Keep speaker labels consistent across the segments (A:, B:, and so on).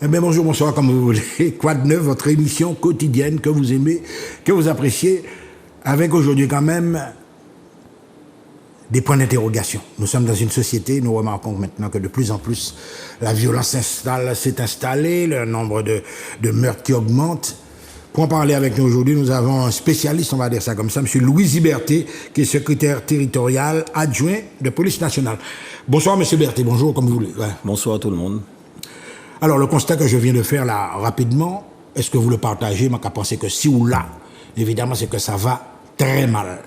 A: Eh bien, bonjour, bonsoir, comme vous voulez. Quoi de neuf, votre émission quotidienne que vous aimez, que vous appréciez, avec aujourd'hui quand même des points d'interrogation. Nous sommes dans une société, nous remarquons maintenant que de plus en plus la violence s'est installée, le nombre de meurtres qui augmente. Pour en parler avec nous aujourd'hui, nous avons un spécialiste, on va dire ça comme ça, M. Louis Ziberté, qui est secrétaire territorial adjoint de police nationale. Bonsoir, M. Berté, bonjour, comme vous voulez. Ouais.
B: Bonsoir à tout le monde.
A: Alors, le constat que je viens de faire là, rapidement, est-ce que vous le partagez? Moi, qu'à penser que si ou là, évidemment, c'est que ça va très mal.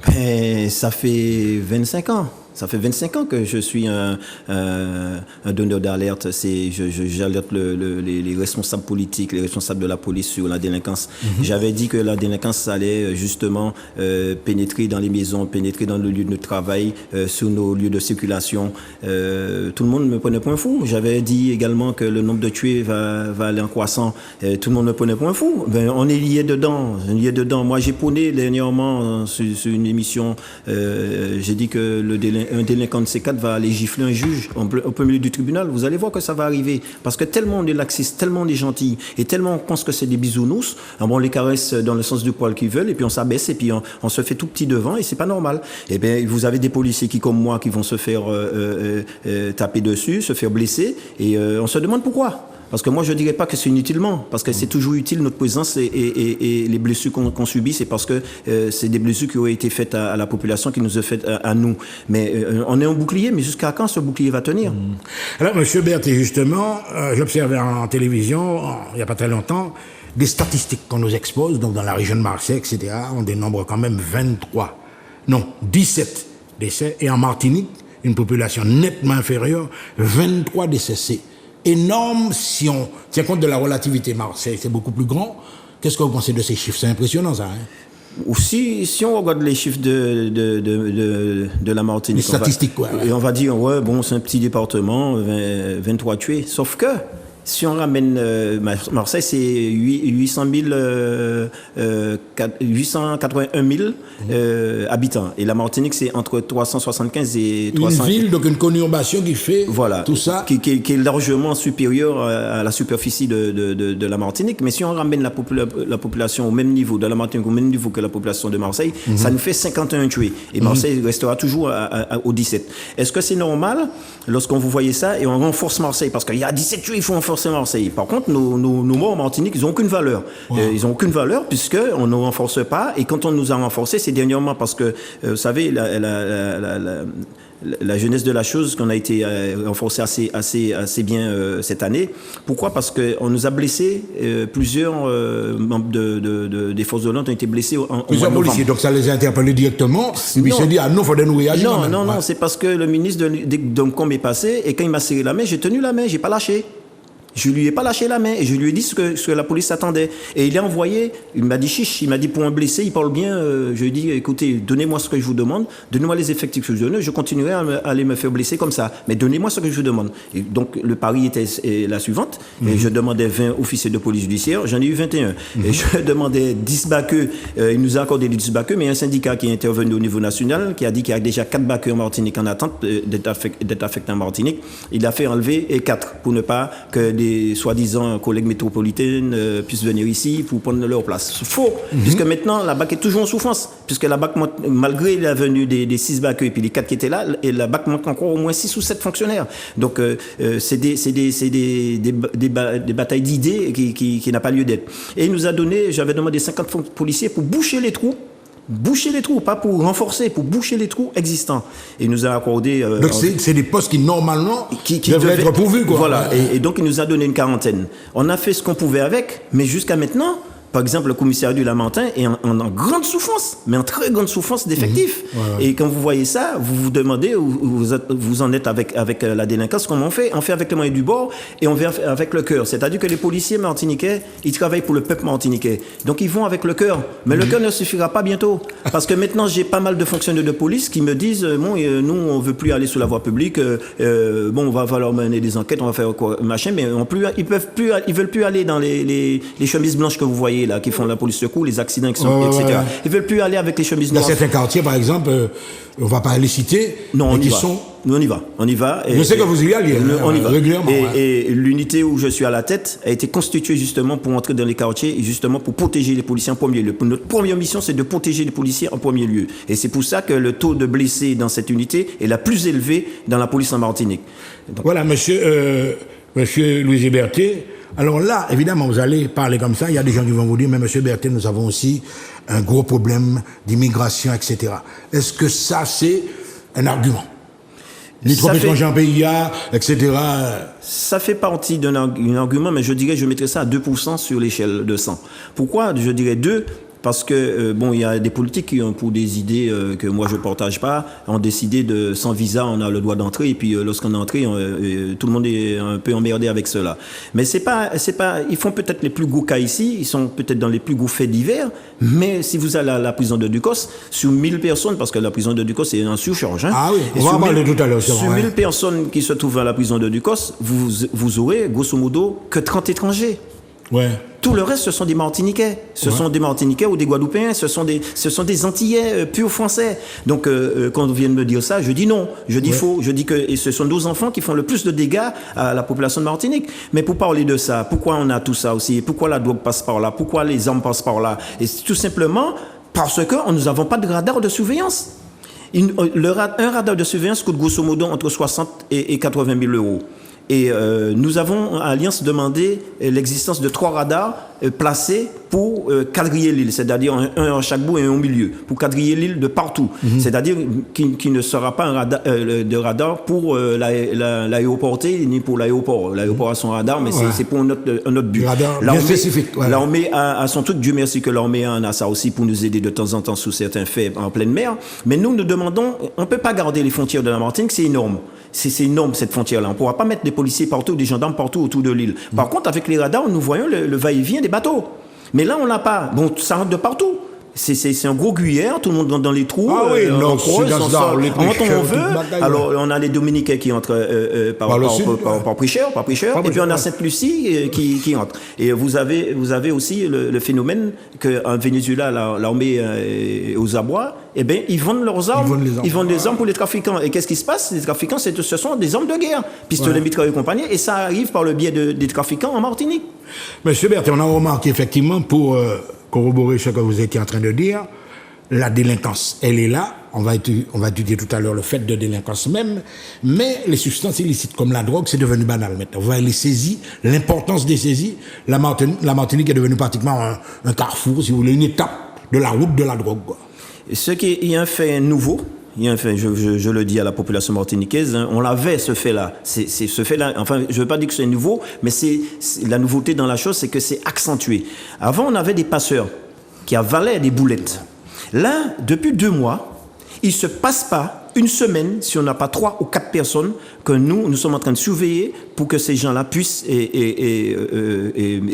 B: Ben, ça fait 25 ans. Ça fait 25 ans que je suis un donneur d'alerte. J'alerte les responsables politiques, les responsables de la police sur la délinquance. J'avais dit que la délinquance allait justement pénétrer dans les maisons, pénétrer dans le lieu de travail, sur nos lieux de circulation. Tout le monde me prenait point fou. J'avais dit également que le nombre de tués va aller en croissant. Tout le monde me prenait point fou. Ben, on est lié dedans. Moi, j'ai prôné dernièrement sur une émission. J'ai dit que un délinquant de ces quatre va aller gifler un juge au plein milieu du tribunal. Vous allez voir que ça va arriver. Parce que tellement on est laxiste, tellement on est gentil, et tellement on pense que c'est des bisounours, on les caresse dans le sens du poil qu'ils veulent, et puis on s'abaisse, et puis on se fait tout petit devant, et c'est pas normal. Et bien, vous avez des policiers qui, comme moi, qui vont se faire taper dessus, se faire blesser, et on se demande pourquoi. Parce que moi, je ne dirais pas que c'est inutilement, parce que c'est toujours utile, notre présence et les blessures qu'on subit, c'est parce que c'est des blessures qui ont été faites à la population, qui nous ont faites à nous. Mais on est un bouclier, mais jusqu'à quand ce bouclier va tenir?
A: Alors, M. Berté, justement, j'observais en télévision, il n'y a pas très longtemps, des statistiques qu'on nous expose, donc dans la région de Marseille, etc., on dénombre quand même 17 décès, et en Martinique, une population nettement inférieure, 23 décès. C'est énorme si on tient compte de la relativité. Marseille, c'est beaucoup plus grand. Qu'est-ce que vous pensez de ces chiffres? C'est impressionnant, ça.
B: Ou si on regarde les chiffres de la Martinique,
A: les statistiques,
B: on va dire, ouais, bon, c'est un petit département, 23 tués. Sauf que, si on ramène Marseille, c'est 881 000 habitants. Et la Martinique, c'est entre 375 et 300.
A: Une ville, donc une conurbation qui fait tout ça.
B: Qui est largement supérieure à la superficie de la Martinique. Mais si on ramène la population au même niveau de la Martinique, au même niveau que la population de Marseille, ça nous fait 51 tués. Et Marseille restera toujours au 17. Est-ce que c'est normal lorsqu'on vous voyez ça et on renforce Marseille? Parce qu'il y a 17 tués, il faut renforcer Marseille. Par contre, nos morts en Martinique, ils n'ont aucune valeur. Ils n'ont aucune valeur puisqu'on ne renforce pas. Et quand on nous a renforcés, c'est dernièrement parce que, vous savez, la jeunesse de la chose qu'on a été renforcé assez bien cette année. Pourquoi? Parce qu'on nous a blessés, plusieurs membres des forces de l'ordre ont été blessés
A: plusieurs policiers, donc ça les a interpellés directement. Et puis il s'est dit, ah non, il faudrait nous réagir.
B: Non, c'est parce que le ministre d'Omcom est passé et quand il m'a serré la main, j'ai tenu la main, j'ai pas lâché. Je lui ai pas lâché la main et je lui ai dit ce que la police attendait. Et il a envoyé, il m'a dit chiche, il m'a dit pour un blessé, il parle bien. Je lui ai dit, écoutez, donnez-moi ce que je vous demande, donnez-moi les effectifs que je donne, je continuerai à aller me faire blesser comme ça. Mais donnez-moi ce que je vous demande. Et donc le pari était la suivante. Et je demandais 20 officiers de police judiciaire, j'en ai eu 21. Et je demandais 10 baqueux, il nous a accordé les 10 baqueux, mais il y a un syndicat qui est intervenu au niveau national, qui a dit qu'il y a déjà 4 baqueux en Martinique en attente d'être affectés en Martinique. Il a fait enlever 4 pour ne pas que des soi-disant collègues métropolitaines puissent venir ici pour prendre leur place. Faux, puisque maintenant la BAC est toujours en souffrance, puisque la BAC, malgré la venue des 6 BAC et puis les 4 qui étaient là, et la BAC manque encore au moins 6 ou 7 fonctionnaires. Donc c'est des batailles d'idées qui n'a pas lieu d'être. Et il nous a donné, j'avais demandé 50 policiers pour boucher les trous, pas pour renforcer, pour boucher les trous existants. Et il nous a accordé...
A: donc c'est des postes qui, normalement, devraient être pourvus, quoi.
B: Voilà, et donc il nous a donné une quarantaine. On a fait ce qu'on pouvait avec, mais jusqu'à maintenant... Par exemple, le commissariat du Lamentin est en grande souffrance, mais en très grande souffrance d'effectifs. Et quand vous voyez ça, vous vous demandez où vous en êtes avec la délinquance. Comment on fait? On fait avec les moyens du bord et on fait avec le cœur. C'est-à-dire que les policiers martiniquais, ils travaillent pour le peuple martiniquais. Donc ils vont avec le cœur. Mais le cœur ne suffira pas bientôt. Parce que maintenant, j'ai pas mal de fonctionnaires de police qui me disent, bon, nous, on veut plus aller sur la voie publique. Bon, on va falloir mener des enquêtes, on va faire quoi, machin. Mais ils veulent plus aller dans les chemises blanches que vous voyez employés là qui font la police secours, les accidents, etc. Ils veulent plus aller avec les chemises
A: Il y a
B: noires.
A: certains quartiers, par exemple, on ne va pas les citer,
B: Non, on
A: mais
B: y
A: qui
B: va.
A: sont...
B: Nous, on y va.
A: Je sais que vous y allez
B: on y va.
A: régulièrement.
B: Et l'unité où je suis à la tête a été constituée justement pour entrer dans les quartiers et justement pour protéger les policiers en premier lieu. Notre première mission, c'est de protéger les policiers en premier lieu. Et c'est pour ça que le taux de blessés dans cette unité est la plus élevée dans la police en Martinique. Donc,
A: voilà, monsieur Louis Berthet. Alors là, évidemment, vous allez parler comme ça. Il y a des gens qui vont vous dire, mais monsieur Berthet, nous avons aussi un gros problème d'immigration, etc. Est-ce que ça, c'est un argument? Les trop étrangers en PIA, etc.
B: Ça fait partie d'un argument, mais je dirais, je mettrais ça à 2% sur l'échelle de 100. Pourquoi je dirais 2? Parce que, bon, il y a des politiques qui ont, pour des idées que moi je ne partage pas, ont décidé de, sans visa, on a le droit d'entrer, et puis lorsqu'on est entré, tout le monde est un peu emmerdé avec cela. Mais c'est pas, ils font peut-être les plus gros cas ici, ils sont peut-être dans les plus gros faits divers, mais si vous allez à la prison de Ducos, sur 1000 personnes, parce que la prison de Ducos est en surcharge, hein.
A: Ah oui, on va en parler tout à l'heure.
B: Sur 1000 personnes qui se trouvent à la prison de Ducos, vous aurez, grosso modo, que 30 étrangers.
A: Ouais.
B: Tout le reste, ce sont des Martiniquais. Ce sont des Martiniquais ou des Guadeloupéens. Ce sont des Antillais purs français. Donc, quand on vient de me dire ça, je dis non. Je dis faux. Je dis que ce sont nos enfants qui font le plus de dégâts à la population de Martinique. Mais pour parler de ça, pourquoi on a tout ça aussi? Pourquoi la drogue passe par là? Pourquoi les armes passent par là? Et c'est tout simplement parce que nous n'avons pas de radar de surveillance. Un radar de surveillance coûte grosso modo entre 60 et 80 000 euros. Et nous avons à Alliance demandé l'existence de 3 radars placés pour quadriller l'île, c'est-à-dire un à chaque bout et un au milieu, pour quadriller l'île de partout. C'est-à-dire qu'il ne sera pas un radar, de radar pour l'aéroporté ni pour l'aéroport. L'aéroport a son radar, mais c'est pour un autre but.
A: Radar bien spécifique.
B: L'armée a son truc. Dieu merci que l'armée en a ça aussi pour nous aider de temps en temps sous certains faits en pleine mer. Mais nous demandons, on ne peut pas garder les frontières de la Martinique, c'est énorme. C'est énorme cette frontière-là. On ne pourra pas mettre des policiers partout, des gendarmes partout autour de l'île. Par contre, avec les radars, nous voyons le va-et-vient des bateaux. Mais là, on n'a pas. Bon, ça rentre de partout. C'est un gros gruyère, tout le monde dans les trous.
A: Ah oui, non,
B: creuse,
A: c'est dans les
B: on veut.
A: bagaille,
B: alors, on a les Dominicains qui entrent par Pricheur, et puis on a Sainte-Lucie qui entre. Et vous avez aussi le phénomène qu'en Venezuela, l'armée aux abois, eh bien, ils vendent leurs armes. Ils vendent des armes pour les trafiquants. Et qu'est-ce qui se passe? Les trafiquants, ce sont des armes de guerre, pistolets, mitrailleurs et compagnie, et ça arrive par le biais des trafiquants en Martinique.
A: Monsieur Berthet, on a remarqué effectivement, pour corroborer ce que vous étiez en train de dire, la délinquance, elle est là. On va étudier tout à l'heure le fait de délinquance même, mais les substances illicites comme la drogue, c'est devenu banal maintenant. Vous voyez les saisies, l'importance des saisies. La Martinique est devenue pratiquement un carrefour, si vous voulez, une étape de la route de la drogue, quoi.
B: Il y a un fait nouveau. Il y a un fait, je le dis à la population martiniquaise, hein, on l'avait ce fait-là. C'est ce fait-là. Enfin, je ne veux pas dire que c'est nouveau, mais c'est la nouveauté dans la chose, c'est que c'est accentué. Avant, on avait des passeurs qui avalaient des boulettes. Là, depuis 2 mois, il ne se passe pas une semaine si on n'a pas 3 ou 4 personnes que nous sommes en train de surveiller pour que ces gens-là puissent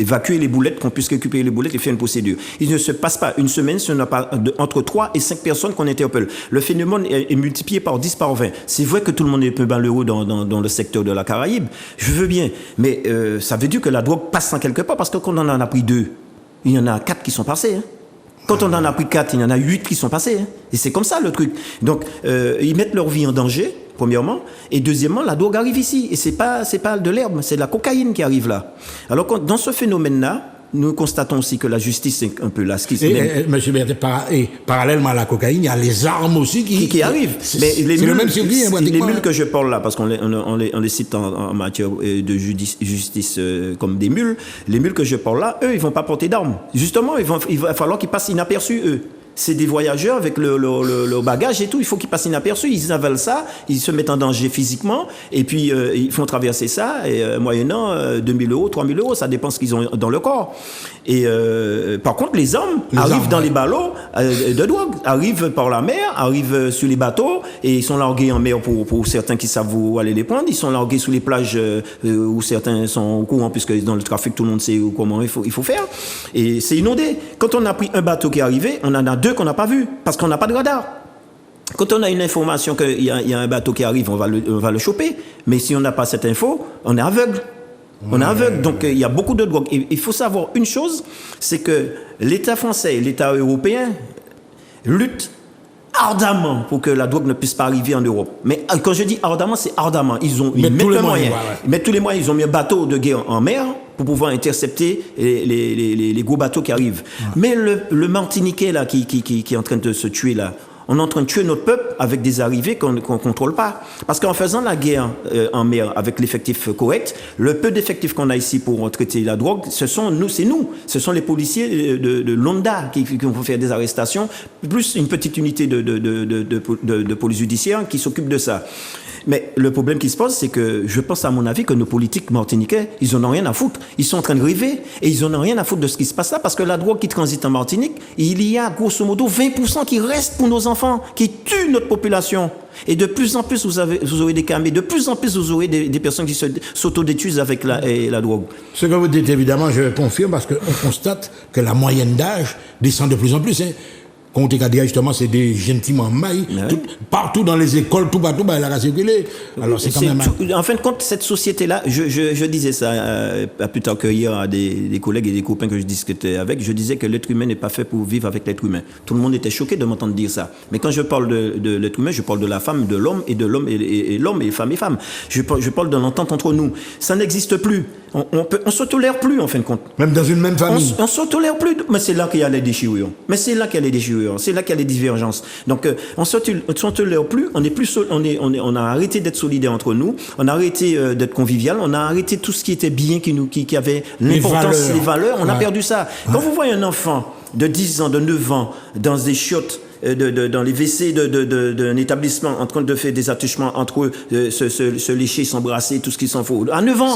B: évacuer les boulettes, qu'on puisse récupérer les boulettes et faire une procédure. Il ne se passe pas une semaine si on n'a pas entre 3 et 5 personnes qu'on interpelle. Le phénomène est multiplié par 10, par 20. C'est vrai que tout le monde est un peu malheureux dans le secteur de la Caraïbe. Je veux bien. Mais ça veut dire que la drogue passe en quelque part, parce que quand on en a pris 2, il y en a 4 qui sont passés, hein. Quand on en a pris 4, il y en a 8 qui sont passés. Hein. Et c'est comme ça le truc. Donc, ils mettent leur vie en danger, premièrement. Et deuxièmement, la drogue arrive ici. Et c'est pas de l'herbe, c'est de la cocaïne qui arrive là. Alors, dans ce phénomène-là, nous constatons aussi que la justice est un peu là.
A: Monsieur Berthet, parallèlement à la cocaïne, il y a les armes aussi qui
B: arrivent.
A: C'est le même circuit,
B: les mules que je parle là, parce qu'on les cite en matière de justice comme des mules, les mules que je parle là, eux, ils vont pas porter d'armes. Justement, il va falloir qu'ils passent inaperçus, eux. C'est des voyageurs avec le bagage et tout, il faut qu'ils passent inaperçus, ils avalent ça, ils se mettent en danger physiquement, et puis ils font traverser ça, et moyennant 2 000 euros, 3 000 euros, ça dépend ce qu'ils ont dans le corps. Et par contre, les armes arrivent dans les ballots de drogue, arrivent par la mer, arrivent sur les bateaux, et ils sont largués en mer pour certains qui savent où aller les prendre, ils sont largués sur les plages où certains sont au courant, puisque dans le trafic, tout le monde sait comment il faut faire, et c'est inondé. Quand on a pris un bateau qui est arrivé, on en a 2 qu'on n'a pas vu, parce qu'on n'a pas de radar. Quand on a une information qu'il y a un bateau qui arrive, on va le choper, mais si on n'a pas cette info, on est aveugle. On est aveugle. Donc, il y a beaucoup de drogue. Et il faut savoir une chose, c'est que l'État français et l'État européen luttent ardemment pour que la drogue ne puisse pas arriver en Europe. Mais quand je dis ardemment, c'est ardemment. Ils mettent les moyens. Ils mettent tous les moyens. Ils ont mis un bateau de guerre en mer pour pouvoir intercepter les gros bateaux qui arrivent. Mais le Martiniquais là, qui est en train de se tuer là, on est en train de tuer notre peuple avec des arrivées qu'on ne contrôle pas. Parce qu'en faisant la guerre en mer avec l'effectif correct, le peu d'effectifs qu'on a ici pour traiter la drogue, c'est nous. Ce sont les policiers de l'ONDA qui vont faire des arrestations, plus une petite unité de police judiciaire qui s'occupe de ça. Mais le problème qui se pose, c'est que je pense à mon avis que nos politiques martiniquais, ils en ont rien à foutre. Ils sont en train de rêver et ils en ont rien à foutre de ce qui se passe là parce que la drogue qui transite en Martinique, il y a grosso modo 20% qui restent pour nos enfants, qui tuent notre population. Et de plus en plus, vous aurez des camés, de plus en plus, vous aurez des personnes qui s'autodétruisent avec la drogue.
A: Ce que vous dites, évidemment, je confirme parce qu'on constate que la moyenne d'âge descend de plus en plus. Quand on dit justement, c'est des gentiment mailles, partout dans les écoles, tout partout, il a circulé. Alors c'est quand même.
B: En fin de compte, cette société-là, je disais ça plus tard qu'hier à des collègues et des copains que je discutais avec, je disais que l'être humain n'est pas fait pour vivre avec l'être humain. Tout le monde était choqué de m'entendre dire ça. Mais quand je parle de l'être humain, je parle de la femme, de l'homme, et de l'homme et l'homme, et femme et femme. Je parle de l'entente entre nous. Ça n'existe plus. On se tolère plus, en fin de compte.
A: Même dans une même famille.
B: On se tolère plus. Mais c'est là qu'il y a les déchirures. C'est là qu'il y a les divergences. Donc, on se tolère plus. On a arrêté d'être solidaires entre nous. On a arrêté d'être convivial. On a arrêté tout ce qui était bien, qui avait l'importance, les valeurs. On a perdu ça. Quand vous voyez un enfant de 10 ans, de 9 ans, dans des chiottes, dans les WC d'un établissement en train de faire des attouchements entre eux, se lécher, s'embrasser, tout ce qui s'en faut. À 9 ans,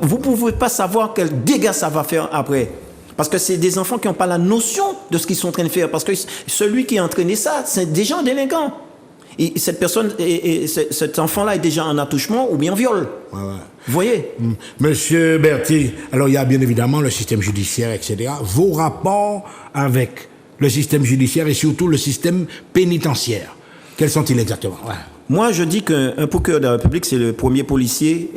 B: vous pouvez pas savoir quel dégât ça va faire après. Parce que c'est des enfants qui n'ont pas la notion de ce qu'ils sont en train de faire. Parce que celui qui a entraîné ça, c'est déjà un délinquant. Et cette personne, cet enfant-là est déjà en attouchement ou bien en viol. Vous voyez?
A: Monsieur Berthier, alors il y a bien évidemment le système judiciaire, etc. Vos rapports avec le système judiciaire et surtout le système pénitentiaire, quels sont-ils exactement?
B: Moi, je dis qu'un procureur de la République, c'est le premier policier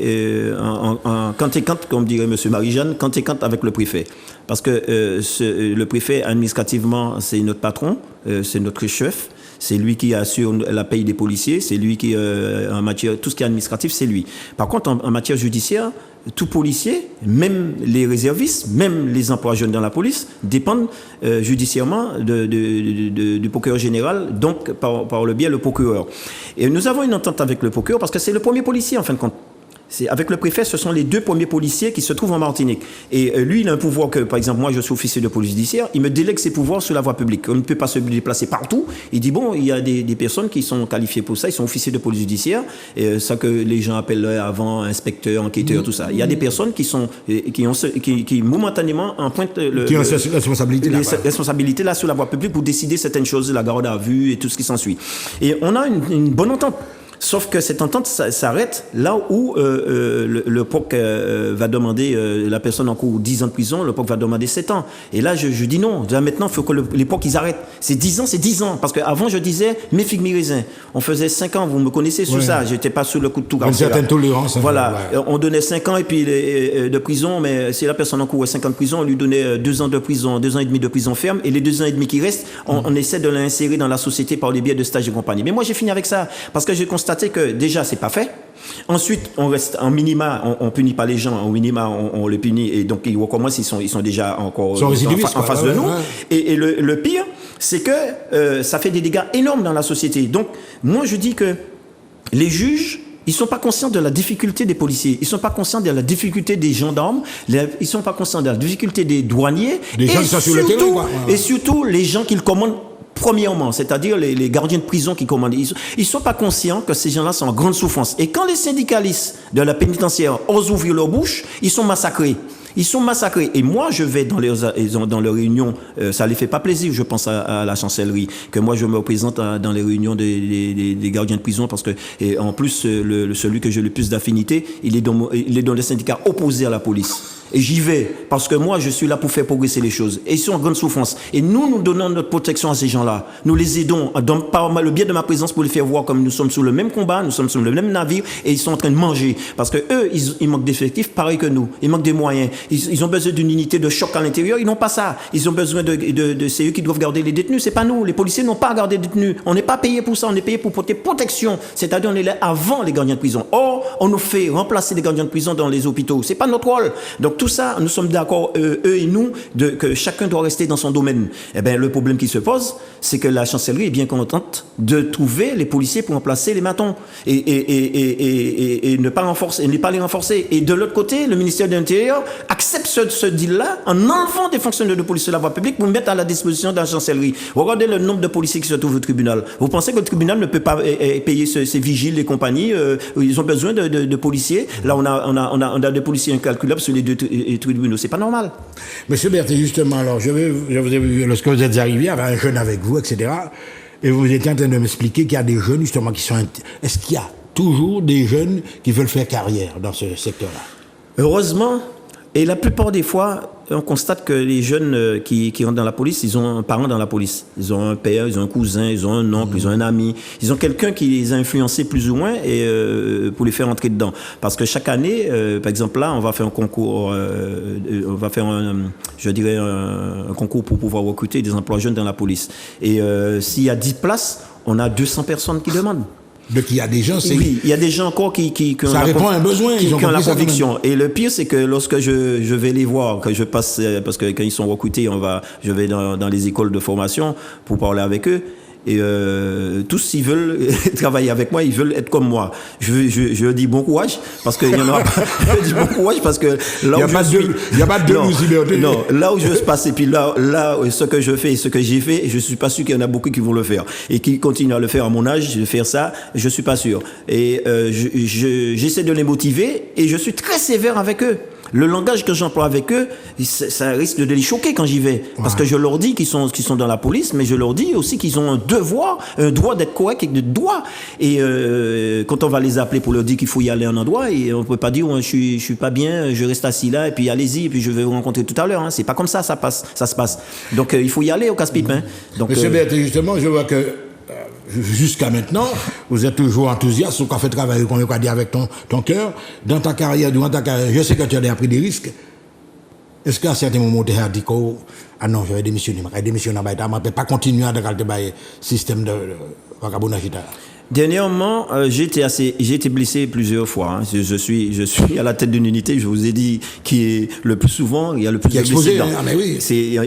B: en quant-et-quant, comme dirait M. Marie-Jeanne, quant-et-quant avec le préfet. Parce que le préfet, administrativement, c'est notre patron, c'est notre chef. C'est lui qui assure la paye des policiers, c'est lui qui, en matière, tout ce qui est administratif, c'est lui. Par contre, en matière judiciaire, tout policier, même les réservistes, même les emplois jeunes dans la police, dépendent judiciairement du procureur général, donc par le biais le procureur. Et nous avons une entente avec le procureur parce que c'est le premier policier, en fin de compte. Avec le préfet, ce sont les deux premiers policiers qui se trouvent en Martinique. Et lui, il a un pouvoir que, par exemple, moi, je suis officier de police judiciaire, il me délègue ses pouvoirs sur la voie publique. On ne peut pas se déplacer partout. Il dit, bon, il y a des personnes qui sont qualifiées pour ça, ils sont officiers de police judiciaire, et ça que les gens appellent avant inspecteurs, enquêteurs, tout ça. Il y a des personnes qui momentanément empruntent
A: qui ont cette
B: responsabilité là sur la voie publique pour décider certaines choses, la garde à vue et tout ce qui s'ensuit. Et on a une bonne entente. Sauf que cette entente s'arrête là où le POC va demander, la personne en cours 10 ans de prison, le POC va demander 7 ans. Et là, je dis non. Là, maintenant, il faut que les POC, ils arrêtent. C'est 10 ans, c'est 10 ans. Parce qu'avant, je disais, mes figues, mes raisins. On faisait 5 ans, vous me connaissez sur ça. J'étais pas sous le coup de tout.
A: Une certaine tolérance.
B: Voilà. On donnait 5 ans et puis de prison, mais si la personne en cours a 5 ans de prison, on lui donnait 2 ans de prison, 2 ans et demi de prison ferme. Et les 2 ans et demi qui restent, on essaie de l'insérer dans la société par le biais de stages et compagnie. Mais moi, j'ai fini avec ça. Parce que j'ai constaté que déjà c'est pas fait. Ensuite, on reste en minima, on punit pas les gens, en minima on les punit et donc ils recommencent, ils sont déjà encore en face de nous. Et le pire, c'est que ça fait des dégâts énormes dans la société. Donc moi je dis que les juges, ils sont pas conscients de la difficulté des policiers, ils sont pas conscients de la difficulté des gendarmes, ils sont pas conscients de la difficulté des douaniers et surtout les gens qu'ils commandent. Premièrement, c'est-à-dire les gardiens de prison qui commandent, ils sont pas conscients que ces gens-là sont en grande souffrance. Et quand les syndicalistes de la pénitentiaire osent ouvrir leur bouche, ils sont massacrés. Ils sont massacrés. Et moi, je vais dans leurs réunions, ça les fait pas plaisir, je pense à la chancellerie, que moi je me représente dans les réunions des gardiens de prison parce que, en plus, celui que j'ai le plus d'affinité, il est dans le syndicat opposé à la police. Et j'y vais parce que moi, je suis là pour faire progresser les choses. Et ils sont en grande souffrance. Et nous donnons notre protection à ces gens-là. Nous les aidons par le biais de ma présence pour les faire voir comme nous sommes sous le même combat, nous sommes sur le même navire et ils sont en train de manger. Parce que eux, ils manquent d'effectifs, pareil que nous. Ils manquent des moyens. Ils ont besoin d'une unité de choc à l'intérieur. Ils n'ont pas ça. Ils ont besoin de c'est eux qui doivent garder les détenus. C'est pas nous. Les policiers n'ont pas à garder les détenus. On n'est pas payé pour ça. On est payé pour porter protection. C'est-à-dire, on est là avant les gardiens de prison. Or, on nous fait remplacer les gardiens de prison dans les hôpitaux. C'est pas notre rôle. Donc, tout ça, nous sommes d'accord, eux et nous, que chacun doit rester dans son domaine. Eh bien, le problème qui se pose, c'est que la chancellerie est bien contente de trouver les policiers pour remplacer les matons et ne pas les renforcer. Et de l'autre côté, le ministère de l'Intérieur accepte ce deal-là en enlevant des fonctionnaires de police sur la voie publique pour mettre à la disposition de la chancellerie. Regardez le nombre de policiers qui se trouvent au tribunal. Vous pensez que le tribunal ne peut pas payer ces vigiles et compagnies ils ont besoin de policiers. Là, on a des policiers incalculables sur les deux tribunaux. C'est pas normal.
A: Monsieur Berthet, justement, alors, je vous ai vu, lorsque vous êtes arrivé, il y avait un jeune avec vous, etc. Et vous étiez en train de m'expliquer qu'il y a des jeunes, justement, qui sont... Est-ce qu'il y a toujours des jeunes qui veulent faire carrière dans ce secteur-là?
B: Heureusement, et la plupart des fois, on constate que les jeunes qui rentrent dans la police, ils ont un parent dans la police. Ils ont un père, ils ont un cousin, ils ont un oncle, ils ont un ami. Ils ont quelqu'un qui les a influencés plus ou moins et pour les faire entrer dedans. Parce que chaque année, par exemple là, on va faire un concours, on va faire un concours pour pouvoir recruter des emplois jeunes dans la police. Et s'il y a 10 places, on a 200 personnes qui demandent.
A: Donc il y a des gens,
B: oui, il y a des gens encore qui
A: ça répond à un besoin,
B: qui ont la conviction. Et le pire, c'est que lorsque je vais les voir, que je passe, parce que quand ils sont recrutés, je vais dans les écoles de formation pour parler avec eux. Et tous, ils veulent travailler avec moi, ils veulent être comme moi. Je dis bon courage, parce qu'il y en a pas. Je dis bon courage, parce que là où je suis...
A: Il n'y a pas de liberté.
B: Non, là où je se passe, et puis là, ce que je fais et ce que j'ai fait, je suis pas sûr qu'il y en a beaucoup qui vont le faire. Et qui continuent à le faire à mon âge, de faire ça, je suis pas sûr. Et j'essaie de les motiver, et je suis très sévère avec eux. Le langage que j'emploie avec eux, ça risque de les choquer quand j'y vais. Parce que je leur dis qu'ils sont dans la police, mais je leur dis aussi qu'ils ont un droit d'être correct et de droit. Et quand on va les appeler pour leur dire qu'il faut y aller à un endroit, et on peut pas dire je suis pas bien, je reste assis là, et puis allez-y, et puis je vais vous rencontrer tout à l'heure. Hein. C'est pas comme ça se passe. Donc il faut y aller au casse-pipe. Hein. Donc,
A: Monsieur Berthet, justement, je vois que jusqu'à maintenant, vous êtes toujours enthousiaste, vous fait travailler, qu'on va dire, avec ton cœur. Dans ta carrière, durant ta carrière, je sais que tu as pris des risques. Est-ce qu'à un certain moment, tu as dit que, ah non, je vais démissionner, je ne peux pas continuer à regarder le système de vagabondage?
B: Dernièrement, j'ai été blessé plusieurs fois. Hein. Je suis à la tête d'une unité, je vous ai dit, qui est le plus souvent, il y a le plus de blessés dedans.
A: Ah, mais oui.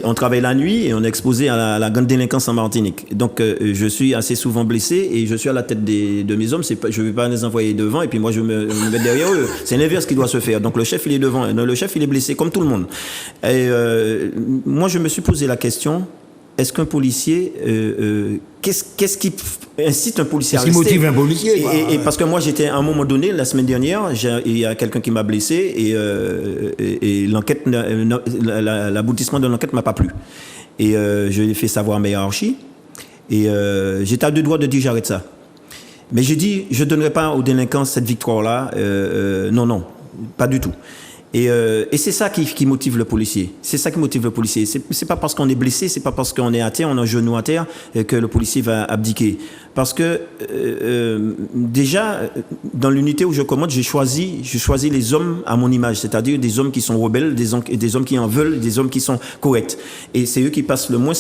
B: On travaille la nuit et on est exposé à la grande délinquance en Martinique. Donc, je suis assez souvent blessé et je suis à la tête de mes hommes. Je ne vais pas les envoyer devant et puis moi, je me mets derrière eux. C'est l'inverse qui doit se faire. Donc, le chef, il est devant. Le chef, il est blessé comme tout le monde. Et moi, je me suis posé la question... Est-ce qu'un policier, qu'est-ce qui incite un policier à rester?
A: Qu'est-ce qui motive un policier?
B: Et parce que moi, j'étais à un moment donné, la semaine dernière, il y a quelqu'un qui m'a blessé et l'enquête, l'aboutissement de l'enquête m'a pas plu. Et je l'ai fait savoir à ma hiérarchie et j'étais à deux doigts de dire j'arrête ça. Mais j'ai dit, je donnerai pas aux délinquants cette victoire-là. Non, pas du tout. Et c'est ça qui motive le policier. C'est ça qui motive le policier. C'est pas parce qu'on est blessé, c'est pas parce qu'on est à terre, on a un genou à terre, que le policier va abdiquer. Parce que déjà, dans l'unité où je commande, j'ai choisi les hommes à mon image, c'est-à-dire des hommes qui sont rebelles, des hommes qui en veulent, des hommes qui sont corrects. Et c'est eux qui passent le moins,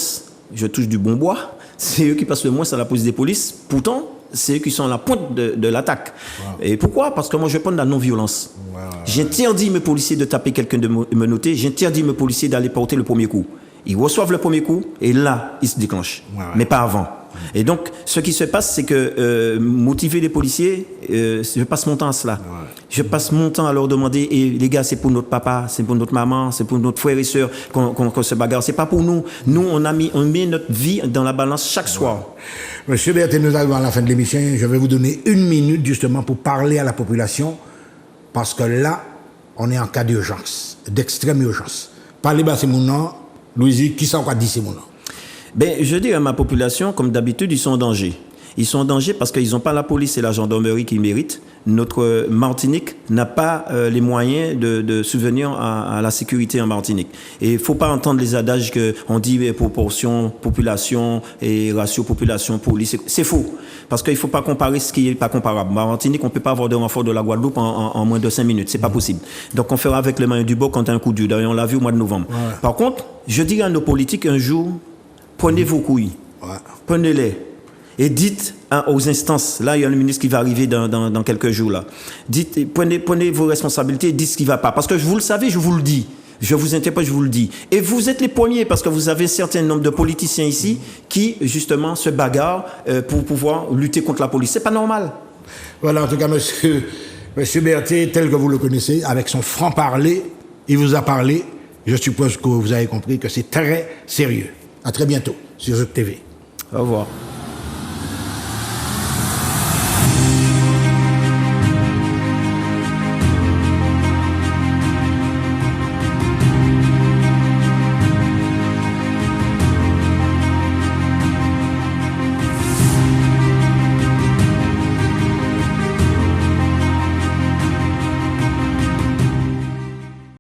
B: je touche du bon bois, c'est eux qui passent le moins à la police des polices. Pourtant, c'est eux qui sont à la pointe de l'attaque. Wow. Et pourquoi? Parce que moi, je prends de la non-violence. Wow. J'interdis mes policiers de taper quelqu'un, de me noter. J'interdis mes policiers d'aller porter le premier coup. Ils reçoivent le premier coup et là, ils se déclenchent. Wow. Mais pas avant. Et donc, ce qui se passe, c'est que motiver les policiers, je passe mon temps à cela. Ouais. Je passe mon temps à leur demander, les gars, c'est pour notre papa, c'est pour notre maman, c'est pour notre frère et sœur qu'on se bagarre. C'est pas pour nous. Nous, on met notre vie dans la balance chaque soir.
A: Monsieur Berthet, nous arrivons à la fin de l'émission. Je vais vous donner 1 minute justement pour parler à la population, parce que là, on est en cas d'urgence, d'extrême urgence. Parlez bas, c'est mon nom. Louis, qui ça va dire c'est mon nom?
B: Ben, je dis à ma population, comme d'habitude, ils sont en danger. Ils sont en danger parce qu'ils n'ont pas la police et la gendarmerie qu'ils méritent. Notre Martinique n'a pas les moyens de subvenir à la sécurité en Martinique. Et il ne faut pas entendre les adages qu'on dit proportion, population et ratio population-police. C'est faux. Parce qu'il ne faut pas comparer ce qui n'est pas comparable. En Martinique, on ne peut pas avoir de renfort de la Guadeloupe en moins de 5 minutes. Ce n'est pas possible. Donc on fera avec les moyens du bord quand un coup dur. D'ailleurs, on l'a vu au mois de novembre. Ouais. Par contre, je dis à nos politiques un jour, prenez vos couilles, prenez-les et dites aux instances, là il y a le ministre qui va arriver dans quelques jours là, dites, prenez vos responsabilités et dites ce qui ne va pas. Parce que vous le savez, je vous le dis. Je vous interpelle, je vous le dis. Et vous êtes les premiers parce que vous avez un certain nombre de politiciens ici qui, justement, se bagarrent pour pouvoir lutter contre la police. C'est pas normal.
A: Voilà, en tout cas, monsieur Berthet, tel que vous le connaissez, avec son franc-parler, il vous a parlé. Je suppose que vous avez compris que c'est très sérieux. À très bientôt sur ZTV.
B: Au revoir.